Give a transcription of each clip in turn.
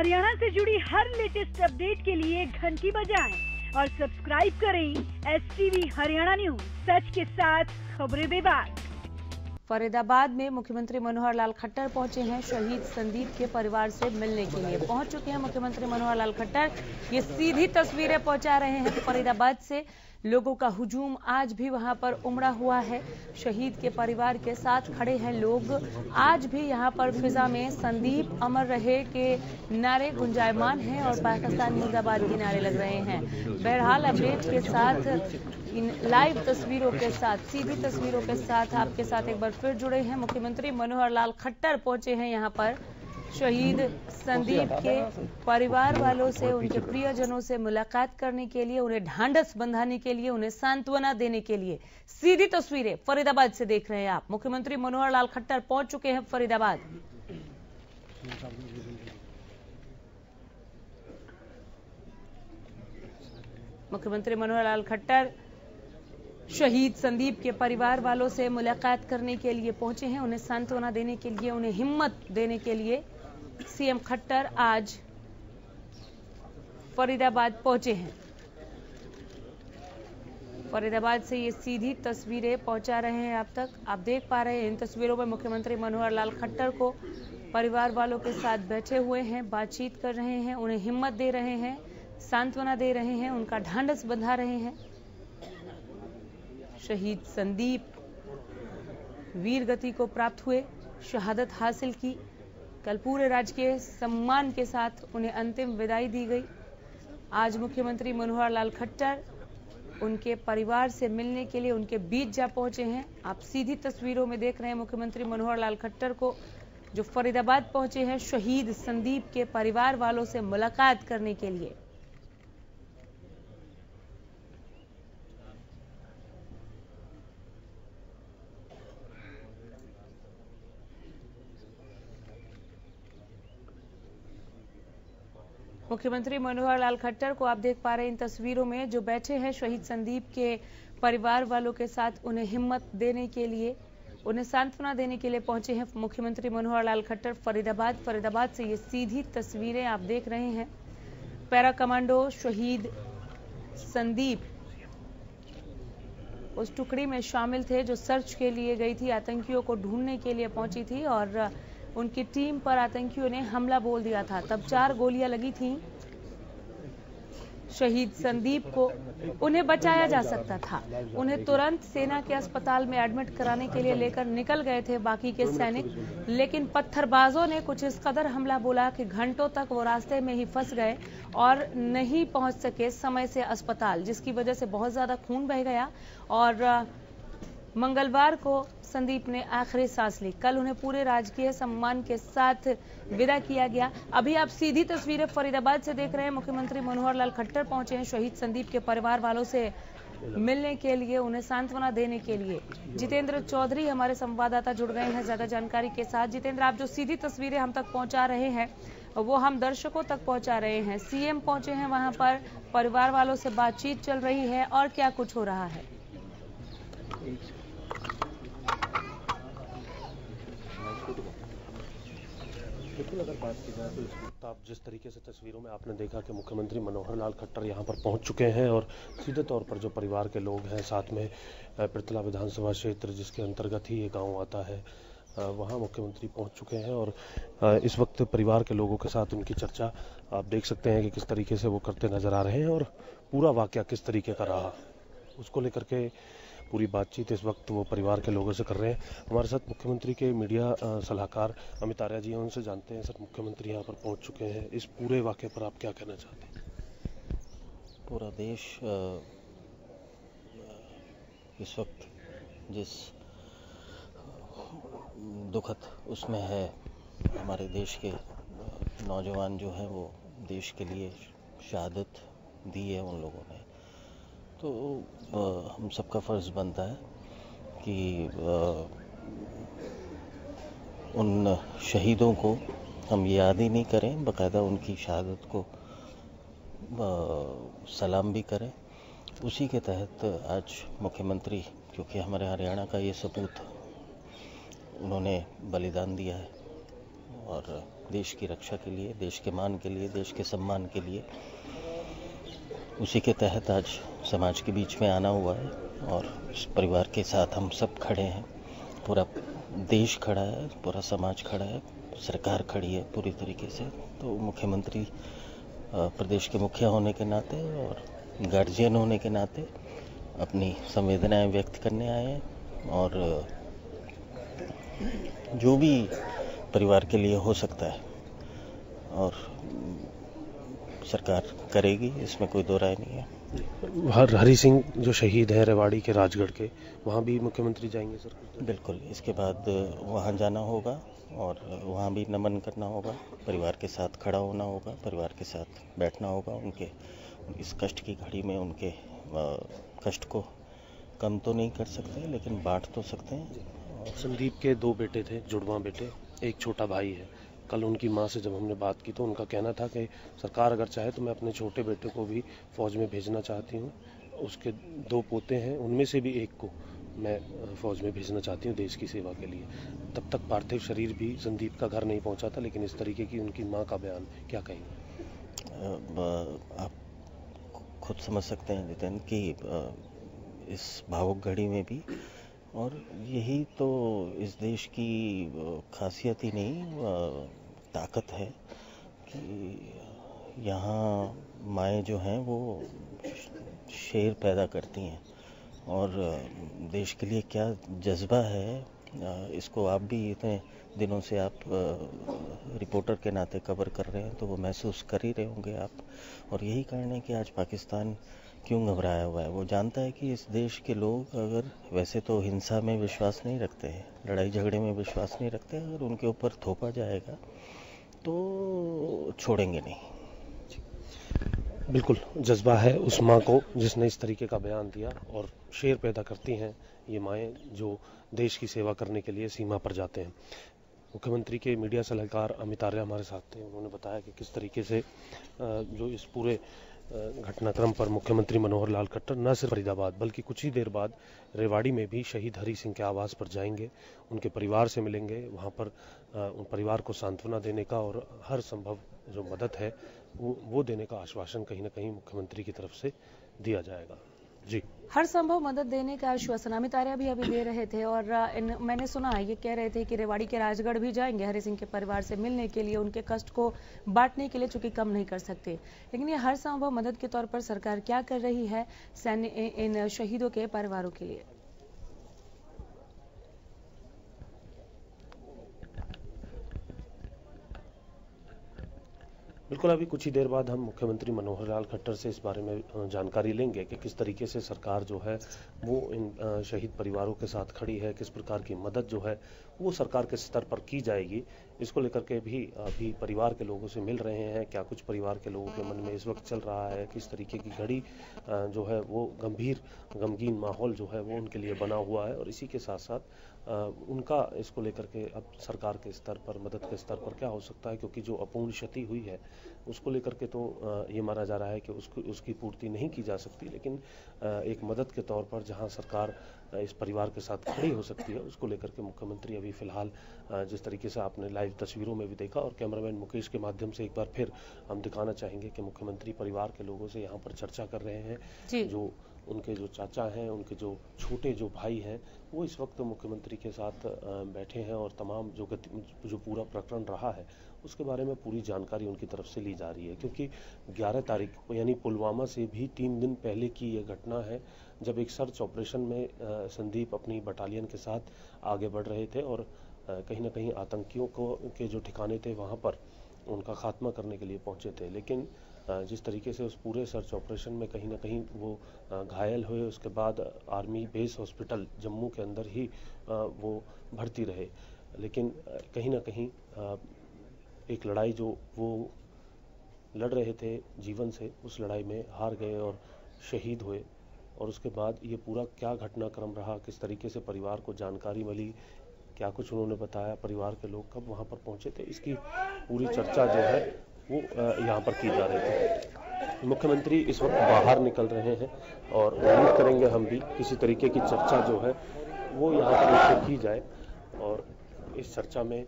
हरियाणा से जुड़ी हर latest update के लिए घंटी बजाएं और सब्सक्राइब करें STV हरियाणा न्यूज, सच के साथ खबरें बेबाक। फरीदाबाद में मुख्यमंत्री मनोहर लाल खट्टर पहुंचे हैं। शहीद संदीप के परिवार से मिलने के लिए पहुंच चुके हैं मुख्यमंत्री मनोहर लाल खट्टर। ये सीधी तस्वीरें पहुंचा रहे हैं फरीदाबाद से। लोगों का हुजूम आज भी वहां पर उमड़ा हुआ है। शहीद के परिवार के साथ खड़े हैं लोग। आज भी यहां पर फिजा में संदीप अमर रहे के नारे गुंजायमान हैं और पाकिस्तान मुर्दाबाद के नारे लग रहे हैं। बहरहाल अपडेट के साथ, इन लाइव तस्वीरों के साथ, सीधी तस्वीरों के साथ आपके साथ एक बार फिर जुड़े हैं। मुख्यमंत्री मनोहर लाल खट्टर पहुंचे हैं यहां पर शहीद संदीप के परिवार वालों से, उनके प्रियजनों से मुलाकात करने के लिए, उन्हें ढांढस बंधाने के लिए, उन्हें सांत्वना देने के लिए। सीधी तस्वीरें फरीदाबाद से देख रहे हैं आप। मुख्यमंत्री मनोहर लाल खट्टर पहुंच चुके हैं फरीदाबाद। मुख्यमंत्री मनोहर लाल खट्टर शहीद संदीप के परिवार वालों से मुलाकात करने के लिए पहुंचे हैं, उन्हें सांत्वना देने के लिए, उन्हें हिम्मत देने के लिए सीएम खट्टर आज फरीदाबाद पहुंचे हैं। फरीदाबाद से ये सीधी तस्वीरें पहुंचा रहे हैं आप तक। आप देख पा रहे हैं इन तस्वीरों में मुख्यमंत्री मनोहर लाल खट्टर को परिवार वालों के साथ बैठे हुए हैं, बातचीत कर रहे हैं, उन्हें हिम्मत दे रहे हैं, सांत्वना दे रहे हैं, उनका ढांढस बंधा रहे हैं। शहीद संदीप वीर गति को प्राप्त हुए, शहादत हासिल की। कल पूरे राजकीय सम्मान के साथ उन्हें अंतिम विदाई दी गई। आज मुख्यमंत्री मनोहर लाल खट्टर उनके परिवार से मिलने के लिए उनके बीच जा पहुंचे हैं। आप सीधी तस्वीरों में देख रहे हैं मुख्यमंत्री मनोहर लाल खट्टर को, जो फरीदाबाद पहुंचे हैं शहीद संदीप के परिवार वालों से मुलाकात करने के लिए। मुख्यमंत्री मनोहर लाल खट्टर को आप देख पा रहे हैं इन तस्वीरों में, जो बैठे हैं शहीद संदीप के परिवार वालों के साथ, उन्हें हिम्मत देने के लिए, उन्हें सांत्वना देने के लिए पहुंचे हैं मुख्यमंत्री मनोहर लाल खट्टर फरीदाबाद से ये सीधी तस्वीरें आप देख रहे हैं। पैरा कमांडो शहीद संदीप उस टुकड़ी में शामिल थे जो सर्च के लिए गई थी, आतंकियों को ढूंढने के लिए पहुंची थी और उनकी टीम पर आतंकियों ने हमला बोल दिया था। तब 4 गोलियां लगी थीं शहीद संदीप को। उन्हें बचाया जा सकता था, उन्हें तुरंत सेना के अस्पताल में एडमिट कराने के लिए लेकर निकल गए थे बाकी के सैनिक, लेकिन पत्थरबाजों ने कुछ इस कदर हमला बोला कि घंटों तक वो रास्ते में ही फंस गए और नहीं पहुंच सके समय से अस्पताल, जिसकी वजह से बहुत ज्यादा खून बह गया और मंगलवार को संदीप ने आखिरी सांस ली। कल उन्हें पूरे राजकीय सम्मान के साथ विदा किया गया। अभी आप सीधी तस्वीरें फरीदाबाद से देख रहे हैं। मुख्यमंत्री मनोहर लाल खट्टर पहुंचे हैं शहीद संदीप के परिवार वालों से मिलने के लिए, उन्हें सांत्वना देने के लिए। जितेंद्र चौधरी हमारे संवाददाता जुड़ गए हैं ज्यादा जानकारी के साथ। जितेंद्र, आप जो सीधी तस्वीरें हम तक पहुंचा रहे हैं वो हम दर्शकों तक पहुंचा रहे हैं। सीएम पहुंचे हैं वहां पर, परिवार वालों से बातचीत चल रही है और क्या कुछ हो रहा है? बिल्कुल, अगर बात की जाए तो इस वक्त आप जिस तरीके से तस्वीरों में आपने देखा कि मुख्यमंत्री मनोहर लाल खट्टर यहां पर पहुंच चुके हैं और सीधे तौर पर जो परिवार के लोग हैं, साथ में पृथला विधानसभा क्षेत्र जिसके अंतर्गत ही ये गांव आता है, वहां मुख्यमंत्री पहुंच चुके हैं और इस वक्त परिवार के लोगों के साथ उनकी चर्चा आप देख सकते हैं कि किस तरीके से वो करते नजर आ रहे हैं और पूरा वाकया किस तरीके का रहा उसको लेकर के पूरी बातचीत इस वक्त वो परिवार के लोगों से कर रहे हैं। हमारे साथ मुख्यमंत्री के मीडिया सलाहकार अमित आर्या जी हैं, उनसे जानते हैं। सर, मुख्यमंत्री यहाँ पर पहुँच चुके हैं, इस पूरे वाक़े पर आप क्या कहना चाहते हैं? पूरा देश इस वक्त जिस दुखद उसमें है, हमारे देश के नौजवान जो हैं वो देश के लिए शहादत दी है उन लोगों ने, तो हम सबका फ़र्ज़ बनता है कि उन शहीदों को हम याद ही नहीं करें, बाकायदा उनकी शहादत को सलाम भी करें। उसी के तहत आज मुख्यमंत्री, क्योंकि हमारे हरियाणा का ये सपूत उन्होंने बलिदान दिया है और देश की रक्षा के लिए, देश के मान के लिए, देश के सम्मान के लिए। उसी के तहत आज समाज के बीच में आना हुआ है और इस परिवार के साथ हम सब खड़े हैं। पूरा देश खड़ा है, पूरा समाज खड़ा है, सरकार खड़ी है पूरी तरीके से। तो मुख्यमंत्री प्रदेश के मुखिया होने के नाते और गार्जियन होने के नाते अपनी संवेदनाएं व्यक्त करने आए हैं और जो भी परिवार के लिए हो सकता है और सरकार करेगी, इसमें कोई दो राय नहीं है। हरि सिंह जो शहीद है रेवाड़ी के राजगढ़ के, वहाँ भी मुख्यमंत्री जाएंगे सर? बिल्कुल, इसके बाद वहाँ जाना होगा और वहाँ भी नमन करना होगा, परिवार के साथ खड़ा होना होगा, परिवार के साथ बैठना होगा। उनके इस कष्ट की घड़ी में उनके कष्ट को कम तो नहीं कर सकते लेकिन बांट तो सकते हैं। संदीप के 2 बेटे थे, जुड़वा बेटे, एक छोटा भाई है। कल उनकी माँ से जब हमने बात की तो उनका कहना था कि सरकार अगर चाहे तो मैं अपने छोटे बेटे को भी फौज में भेजना चाहती हूँ। उसके 2 पोते हैं, उनमें से भी एक को मैं फौज में भेजना चाहती हूँ देश की सेवा के लिए। तब तक पार्थिव शरीर भी संदीप का घर नहीं पहुँचा था, लेकिन इस तरीके की उनकी माँ का बयान, क्या कहेंगे? आप खुद समझ सकते हैं जितेंद्र कि इस भावुक घड़ी में भी, और यही तो इस देश की खासियत ही नहीं ताकत है कि यहाँ माएँ जो हैं वो शेर पैदा करती हैं और देश के लिए क्या जज्बा है इसको आप भी इतने दिनों से आप रिपोर्टर के नाते कवर कर रहे हैं तो वो महसूस कर ही रहे होंगे आप। और यही कारण है कि आज पाकिस्तान क्यों घबराया हुआ है। वो जानता है कि इस देश के लोग अगर वैसे तो हिंसा में विश्वास नहीं रखते हैं, लड़ाई झगड़े में विश्वास नहीं रखते, अगर उनके ऊपर थोपा जाएगा तो छोड़ेंगे नहीं। बिल्कुल जज्बा है उस माँ को जिसने इस तरीके का बयान दिया, और शेर पैदा करती हैं ये माएँ जो देश की सेवा करने के लिए सीमा पर जाते हैं। मुख्यमंत्री के मीडिया सलाहकार अमित आर्य हमारे साथ थे। उन्होंने बताया कि किस तरीके से जो इस पूरे घटनाक्रम पर मुख्यमंत्री मनोहर लाल खट्टर न सिर्फ फरीदाबाद बल्कि कुछ ही देर बाद रेवाड़ी में भी शहीद हरि सिंह के आवास पर जाएंगे, उनके परिवार से मिलेंगे, वहां पर उन परिवार को सांत्वना देने का और हर संभव जो मदद है वो देने का आश्वासन कहीं ना कहीं मुख्यमंत्री की तरफ से दिया जाएगा। जी, हर संभव मदद देने का आश्वासन अमित आर्य भी अभी दे रहे थे और मैंने सुना ये कह रहे थे कि रेवाड़ी के राजगढ़ भी जाएंगे हरि सिंह के परिवार से मिलने के लिए, उनके कष्ट को बांटने के लिए, चूंकि कम नहीं कर सकते। लेकिन ये हर संभव मदद के तौर पर सरकार क्या कर रही है इन शहीदों के परिवारों के लिए? बिल्कुल, अभी कुछ ही देर बाद हम मुख्यमंत्री मनोहर लाल खट्टर से इस बारे में जानकारी लेंगे कि किस तरीके से सरकार जो है वो इन शहीद परिवारों के साथ खड़ी है, किस प्रकार की मदद जो है वो सरकार के स्तर पर की जाएगी। इसको लेकर के भी अभी परिवार के लोगों से मिल रहे हैं। क्या कुछ परिवार के लोगों के मन में इस वक्त चल रहा है, किस तरीके की घड़ी जो है वो गमगीन माहौल जो है वो उनके लिए बना हुआ है, और इसी के साथ साथ उनका इसको लेकर के अब सरकार के स्तर पर, मदद के स्तर पर क्या हो सकता है, क्योंकि जो अपूर्ण क्षति हुई है उसको लेकर के तो ये माना जा रहा है कि उसकी पूर्ति नहीं की जा सकती, लेकिन एक मदद के तौर पर जहां सरकार इस परिवार के साथ खड़ी हो सकती है उसको लेकर के मुख्यमंत्री अभी फिलहाल जिस तरीके से आपने लाइव तस्वीरों में भी देखा, और कैमरामैन मुकेश के माध्यम से एक बार फिर हम दिखाना चाहेंगे कि मुख्यमंत्री परिवार के लोगों से यहाँ पर चर्चा कर रहे हैं। जो उनके जो चाचा हैं, उनके जो छोटे जो भाई हैं, वो इस वक्त मुख्यमंत्री के साथ बैठे हैं और तमाम जो पूरा प्रकरण रहा है उसके बारे में पूरी जानकारी उनकी तरफ से ली जा रही है। क्योंकि 11 तारीख यानी पुलवामा से भी 3 दिन पहले की ये घटना है जब एक सर्च ऑपरेशन में संदीप अपनी बटालियन के साथ आगे बढ़ रहे थे और कहीं ना कहीं आतंकियों के जो ठिकाने थे वहाँ पर उनका खात्मा करने के लिए पहुंचे थे। लेकिन जिस तरीके से उस पूरे सर्च ऑपरेशन में कहीं ना कहीं वो घायल हुए, उसके बाद आर्मी बेस हॉस्पिटल जम्मू के अंदर ही वो भर्ती रहे। लेकिन कहीं ना कहीं एक लड़ाई जो वो लड़ रहे थे जीवन से, उस लड़ाई में हार गए और शहीद हुए। और उसके बाद ये पूरा क्या घटनाक्रम रहा, किस तरीके से परिवार को जानकारी मिली, क्या कुछ उन्होंने बताया, परिवार के लोग कब वहाँ पर पहुँचे थे, इसकी पूरी चर्चा जो है वो यहाँ पर की जा रही थी। मुख्यमंत्री इस वक्त बाहर निकल रहे हैं और उम्मीद करेंगे हम भी किसी तरीके की चर्चा जो है वो यहाँ पर की जाए, और इस चर्चा में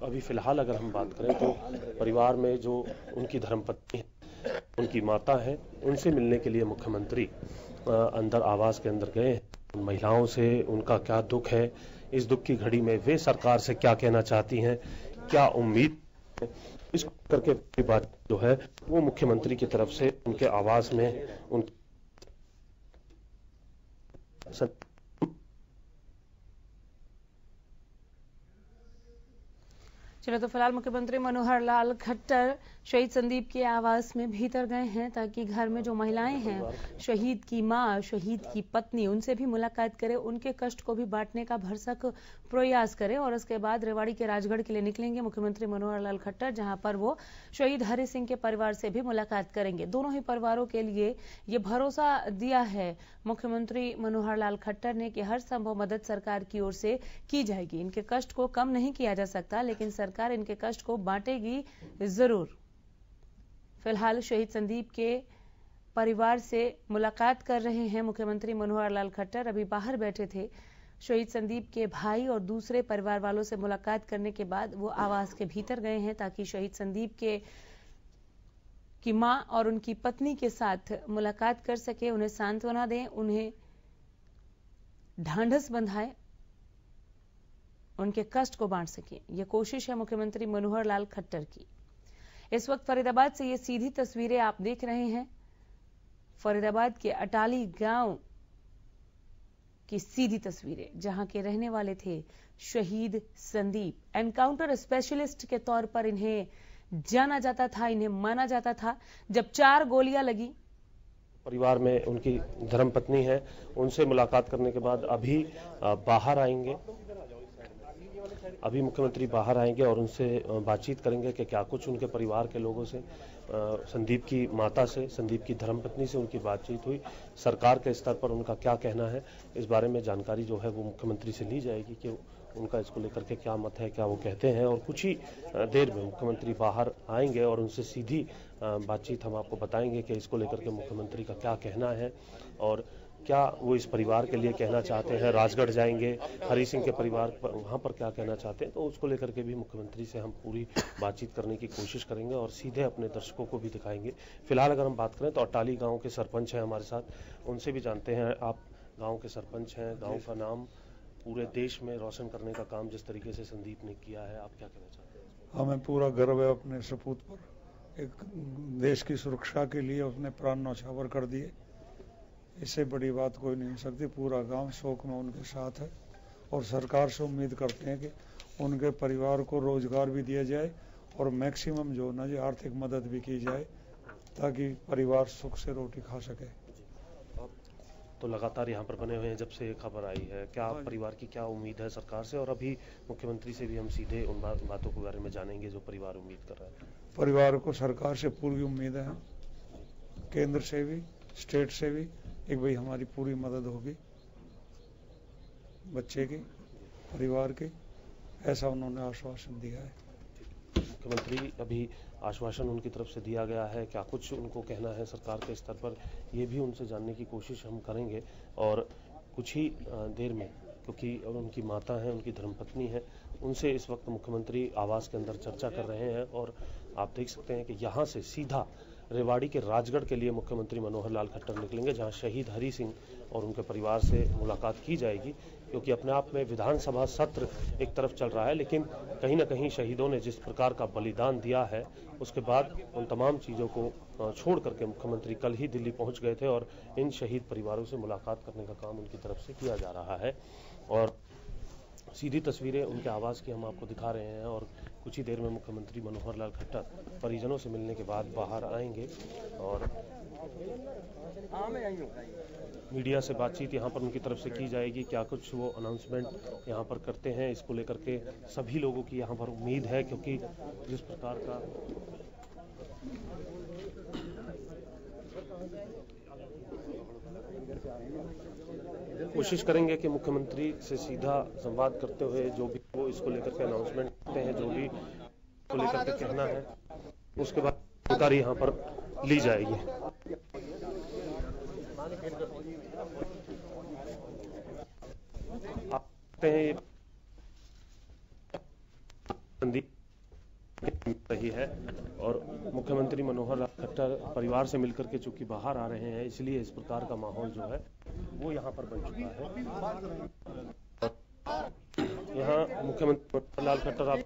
अभी फिलहाल अगर हम बात करें तो परिवार में जो उनकी धर्मपत्नी है, उनकी माता है, उनसे मिलने के लिए मुख्यमंत्री अंदर आवास के अंदर गए हैं। उन महिलाओं से उनका क्या दुख है, इस दुख की घड़ी में वे सरकार से क्या कहना चाहती हैं, क्या उम्मीद है, इस करके बात जो है वो मुख्यमंत्री की तरफ से उनके आवास में उन चलो तो फिलहाल मुख्यमंत्री मनोहर लाल खट्टर शहीद संदीप के आवास में भीतर गए हैं ताकि घर में जो महिलाएं हैं, शहीद की मां, शहीद की पत्नी, उनसे भी मुलाकात करें, उनके कष्ट को भी बांटने का भरसक प्रयास करें। और उसके बाद रेवाड़ी के राजगढ़ के लिए निकलेंगे मुख्यमंत्री मनोहर लाल खट्टर, जहां पर वो शहीद हरि सिंह के परिवार से भी मुलाकात करेंगे। दोनों ही परिवारों के लिए ये भरोसा दिया है मुख्यमंत्री मनोहर लाल खट्टर ने कि हर संभव मदद सरकार की ओर से की जाएगी। इनके कष्ट को कम नहीं किया जा सकता, लेकिन सरकार इनके कष्ट को बांटेगी जरूर। फिलहाल शहीद संदीप के परिवार से मुलाकात कर रहे हैं मुख्यमंत्री मनोहर लाल खट्टर। अभी बाहर बैठे थे। शहीद संदीप के भाई और दूसरे परिवार वालों से मुलाकात करने के बाद वो आवास के भीतर गए हैं ताकि शहीद संदीप की मां और उनकी पत्नी के साथ मुलाकात कर सके, उन्हें सांत्वना दें, उन्हें ढांढस बंधाए, उनके कष्ट को बांट सके। ये कोशिश है मुख्यमंत्री मनोहर लाल खट्टर की। इस वक्त फरीदाबाद से ये सीधी तस्वीरें आप देख रहे हैं। फरीदाबाद के अटाली गांव की सीधी तस्वीरें, जहां के रहने वाले थे शहीद संदीप। एनकाउंटर स्पेशलिस्ट के तौर पर इन्हें जाना जाता था, इन्हें माना जाता था। जब 4 गोलियां लगी, परिवार में उनकी धर्मपत्नी है, उनसे मुलाकात करने के बाद अभी बाहर आएंगे। अभी मुख्यमंत्री बाहर आएंगे और उनसे बातचीत करेंगे कि क्या कुछ उनके परिवार के लोगों से, संदीप की माता से, संदीप की धर्मपत्नी से उनकी बातचीत हुई, सरकार के स्तर पर उनका क्या कहना है, इस बारे में जानकारी जो है वो मुख्यमंत्री से ली जाएगी कि उनका इसको लेकर के क्या मत है, क्या वो कहते हैं। और कुछ ही देर में मुख्यमंत्री बाहर आएंगे और उनसे सीधी बातचीत हम आपको बताएंगे कि इसको लेकर के मुख्यमंत्री का क्या कहना है और क्या वो इस परिवार के लिए कहना चाहते हैं। राजगढ़ जाएंगे, हरि सिंह के परिवार पर वहां पर क्या कहना चाहते हैं, तो उसको लेकर के भी मुख्यमंत्री से हम पूरी बातचीत करने की कोशिश करेंगे और सीधे अपने दर्शकों को भी दिखाएंगे। फिलहाल अगर हम बात करें तो अटाली गांव के सरपंच हैं हमारे साथ, उनसे भी जानते हैं। आप गांव के सरपंच हैं, गांव का नाम पूरे देश में रोशन करने का काम जिस तरीके से संदीप ने किया है, आप क्या कहना चाहते हैं? हमें पूरा गर्व है अपने सपूत पर। एक देश की सुरक्षा के लिए उसने प्राण न्यौछावर कर दिए, इससे बड़ी बात कोई नहीं हो सकती। पूरा गांव शोक में उनके साथ है और सरकार से उम्मीद करते हैं कि उनके परिवार को रोजगार भी दिया जाए और मैक्सिमम जो ना जो आर्थिक मदद भी की जाए ताकि परिवार सुख से रोटी खा सके। तो लगातार यहाँ पर बने हुए हैं जब से खबर आई है, क्या परिवार की क्या उम्मीद है सरकार से? और अभी मुख्यमंत्री से भी हम सीधे उन बातों के बारे में जानेंगे जो परिवार उम्मीद कर रहा है। परिवार को सरकार से पूरी उम्मीद है, केंद्र से भी, स्टेट से भी, एक भाई हमारी पूरी मदद होगी बच्चे की, परिवार की, ऐसा उन्होंने आश्वासन दिया है। मुख्यमंत्री अभी आश्वासन उनकी तरफ से दिया गया है, क्या कुछ उनको कहना है सरकार के स्तर पर, ये भी उनसे जानने की कोशिश हम करेंगे। और कुछ ही देर में, क्योंकि उनकी माता है, उनकी धर्मपत्नी है, उनसे इस वक्त मुख्यमंत्री आवास के अंदर चर्चा कर रहे हैं। और आप देख सकते हैं कि यहाँ से सीधा रेवाड़ी के राजगढ़ के लिए मुख्यमंत्री मनोहर लाल खट्टर निकलेंगे, जहां शहीद हरि सिंह और उनके परिवार से मुलाकात की जाएगी। क्योंकि अपने आप में विधानसभा सत्र एक तरफ चल रहा है, लेकिन कहीं ना कहीं शहीदों ने जिस प्रकार का बलिदान दिया है, उसके बाद उन तमाम चीज़ों को छोड़ करके मुख्यमंत्री कल ही दिल्ली पहुंच गए थे और इन शहीद परिवारों से मुलाकात करने का काम उनकी तरफ से किया जा रहा है। और सीधी तस्वीरें उनके आवास की हम आपको दिखा रहे हैं। और कुछ ही देर में मुख्यमंत्री मनोहर लाल खट्टर परिजनों से मिलने के बाद बाहर आएंगे और मीडिया से बातचीत यहाँ पर उनकी तरफ से की जाएगी। क्या कुछ वो अनाउंसमेंट यहाँ पर करते हैं, इसको लेकर के सभी लोगों की यहाँ पर उम्मीद है, क्योंकि जिस प्रकार का कोशिश करेंगे कि मुख्यमंत्री से सीधा संवाद करते हुए जो भी वो इसको लेकर के अनाउंसमेंट करते हैं, जो भी को लेकर के कहना है, उसके बाद जानकारी यहाँ पर ली जाएगी। आप संदीप रही है और मुख्यमंत्री मनोहर लाल खट्टर परिवार से मिलकर के चूंकि बाहर आ रहे हैं, इसलिए इस प्रकार का माहौल जो है वो यहाँ पर बन चुका है। यहाँ मुख्यमंत्री मनोहर लाल खट्टर आप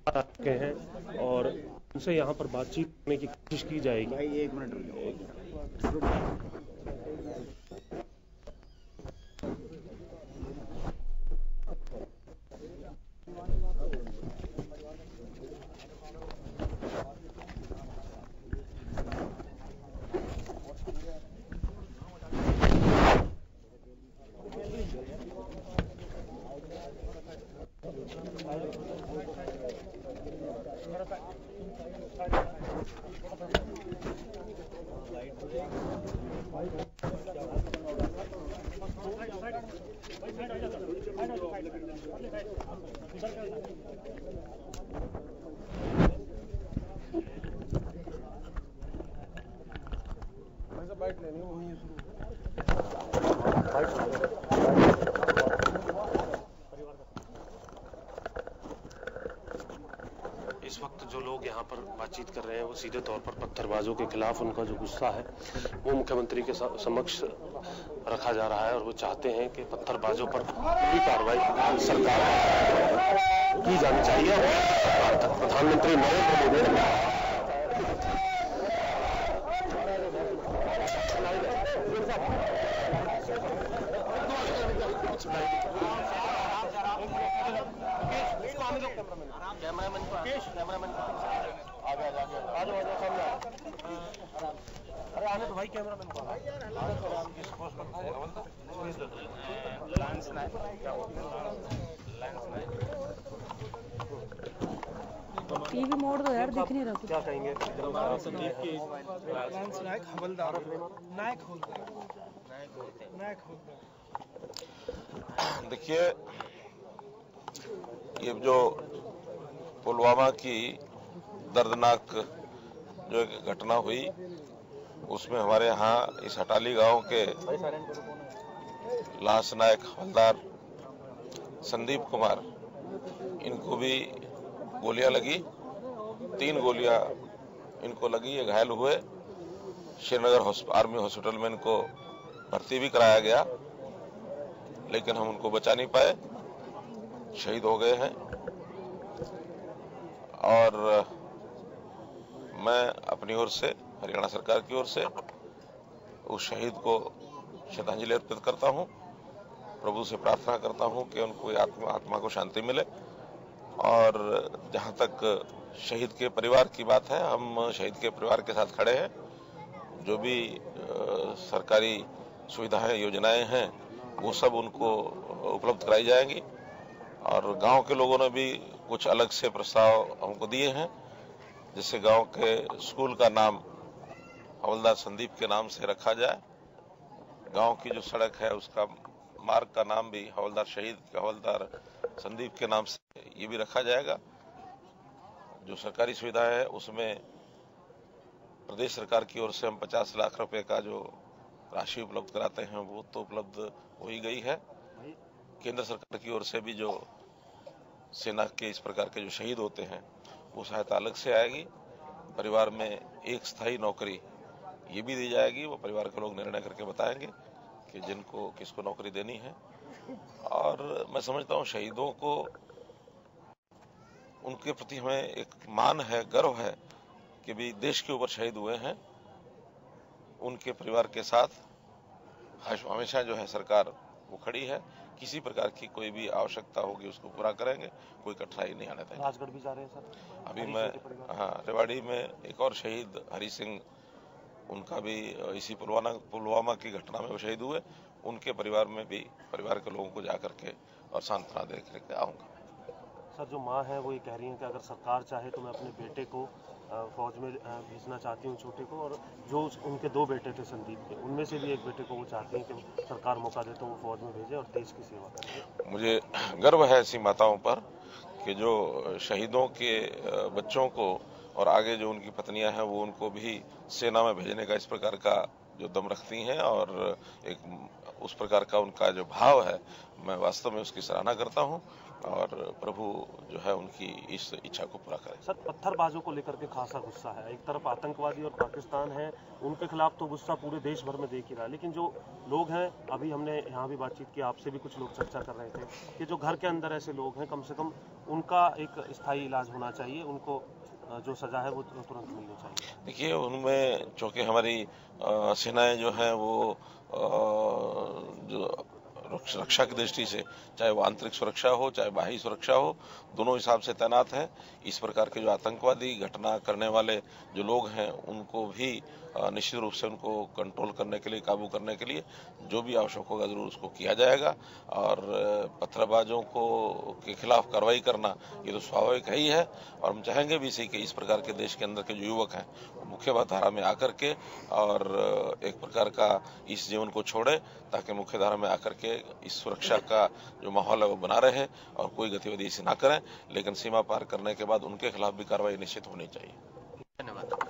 आ चुके हैं और उनसे यहाँ पर बातचीत करने की कोशिश की जाएगी। एक मिनट इस वक्त जो लोग यहाँ पर बातचीत कर रहे हैं वो सीधे तौर पर पत्थरबाजों के खिलाफ उनका जो गुस्सा है वो मुख्यमंत्री के समक्ष रखा जा रहा है और वो चाहते हैं कि पत्थरबाजों पर पूरी कार्रवाई सरकार की जानी चाहिए। प्रधानमंत्री नरेंद्र मोदी अरे आने तो भाई कैमरामैन को टीवी मोड़ दो यार, दिख नहीं रहा। क्या कहेंगे? हवलदार देखिए, ये जो पुलवामा की दर्दनाक जो एक घटना हुई उसमें हमारे यहाँ इस हटाली गांव के लांस नायक हवलदार संदीप कुमार, इनको भी गोलियां लगी, 3 गोलियां इनको लगी, ये घायल हुए। श्रीनगर आर्मी हॉस्पिटल में इनको भर्ती भी कराया गया, लेकिन हम उनको बचा नहीं पाए, शहीद हो गए हैं। और मैं अपनी ओर से, हरियाणा सरकार की ओर से उस शहीद को श्रद्धांजलि अर्पित करता हूं। प्रभु से प्रार्थना करता हूं कि उनको आत्मा को शांति मिले। और जहां तक शहीद के परिवार की बात है, हम शहीद के परिवार के साथ खड़े हैं। जो भी सरकारी सुविधाएं, योजनाएं हैं, वो सब उनको उपलब्ध कराई जाएंगी। और गांव के लोगों ने भी कुछ अलग से प्रस्ताव हमको दिए हैं, जिससे गांव के स्कूल का नाम हवलदार संदीप के नाम से रखा जाए। गांव की जो सड़क है उसका मार्ग का नाम भी हवलदार संदीप के नाम से ये भी रखा जाएगा। जो सरकारी सुविधा है उसमें प्रदेश सरकार की ओर से हम 50 लाख रुपए का जो राशि उपलब्ध कराते हैं वो तो उपलब्ध हो ही गई है। केंद्र सरकार की ओर से भी जो सेना के इस प्रकार के जो शहीद होते हैं वो सहायता अलग से आएगी। परिवार में एक स्थायी नौकरी ये भी दी जाएगी, वो परिवार के लोग निर्णय करके बताएंगे कि जिनको किसको नौकरी देनी है। और मैं समझता हूँ शहीदों को, उनके प्रति हमें एक मान है, गर्व है कि भी देश के ऊपर शहीद हुए हैं। उनके परिवार के साथ हमेशा जो है सरकार वो खड़ी है। किसी प्रकार की कोई भी आवश्यकता होगी उसको पूरा करेंगे, कोई कठिनाई नहीं आने देंगे। राजगढ़ भी जा रहे हैं सर? अभी मैं रेवाड़ी में एक और शहीद हरि सिंह, उनका भी इसी पुलवामा की घटना में वो शहीद हुए। उनके परिवार में भी परिवार के लोगों को जाकर के और सांत्वना दे के आऊँगा। सर, जो माँ है वो ये कह रही है कि अगर सरकार चाहे तो मैं अपने बेटे को फौज में भेजना चाहती हूँ, छोटे को, और जो उनके 2 बेटे थे संदीप के, उनमें से भी एक बेटे को वो चाहती हैं कि सरकार मौका दे तो वो फौज में भेजे और देश की सेवा करे। मुझे गर्व है ऐसी माताओं पर कि जो शहीदों के बच्चों को और आगे जो उनकी पत्नियां हैं वो उनको भी सेना में भेजने का इस प्रकार का जो दम रखती हैं और एक उस प्रकार का उनका जो भाव है, मैं वास्तव में उसकी सराहना करता हूं और प्रभु जो है उनकी इस इच्छा को पूरा करे। सर, पत्थरबाजों को लेकर के खासा गुस्सा है। एक तरफ आतंकवादी और पाकिस्तान है, उनके खिलाफ तो गुस्सा पूरे देश भर में देख ही रहा है, लेकिन जो लोग हैं, अभी हमने यहाँ भी बातचीत की, आपसे भी कुछ लोग चर्चा कर रहे थे कि जो घर के अंदर ऐसे लोग हैं, कम से कम उनका एक स्थायी इलाज होना चाहिए, उनको जो सजा है वो तुरंत मिलनी चाहिए। देखिए, उनमें चूंकि हमारी सेनाएं जो हैं वो जो रक्षा की दृष्टि से, चाहे वो आंतरिक सुरक्षा हो चाहे बाह्य सुरक्षा हो, दोनों हिसाब से तैनात है। इस प्रकार के जो आतंकवादी घटना करने वाले जो लोग हैं, उनको भी निश्चित रूप से उनको कंट्रोल करने के लिए, काबू करने के लिए जो भी आवश्यक होगा जरूर उसको किया जाएगा। और पत्थरबाजों को के खिलाफ कार्रवाई करना ये तो स्वाभाविक है ही है, और हम चाहेंगे भी इसी कि इस प्रकार के देश के अंदर के जो युवक हैं वो मुख्य धारा में आकर के और एक प्रकार का इस जीवन को छोड़े, ताकि मुख्य धारा में आकर के इस सुरक्षा का जो माहौल है वो बना रहे और कोई गतिविधि इसे ना करें, लेकिन सीमा पार करने के बाद उनके खिलाफ भी कार्रवाई निश्चित होनी चाहिए। धन्यवाद।